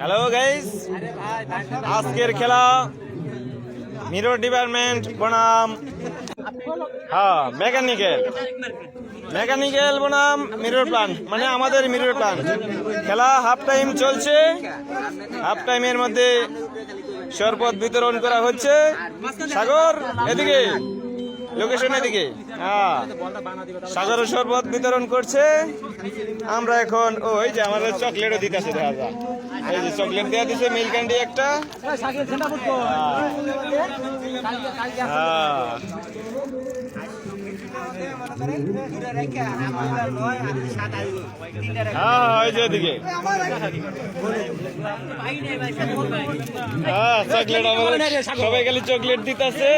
Hello guys, আজকের খেলা mirror department বনাম মেকানিক্যাল বনাম মিরর প্লান্ট, মানে আমাদের মিরর প্লান্ট। খেলা হাফ টাইম চলছে। হাফ টাইমের মধ্যে শরবত বিতরণ করা হচ্ছে। সাগর এদিকে, লোকেশন এদিকে। হ্যাঁ, সাগর শরবত বিতরণ করছে। আমরা এখন ওই যে আমাদের চকলেটও দিতেছে, দেখা যায় এই যে চকলেট দেওয়া দিচ্ছে, মিল্ক ক্যান্ডি একটা। হ্যাঁ, ওই যে এদিকে চকলেট, আমাদের সবাই খালি চকলেট দিতেছে।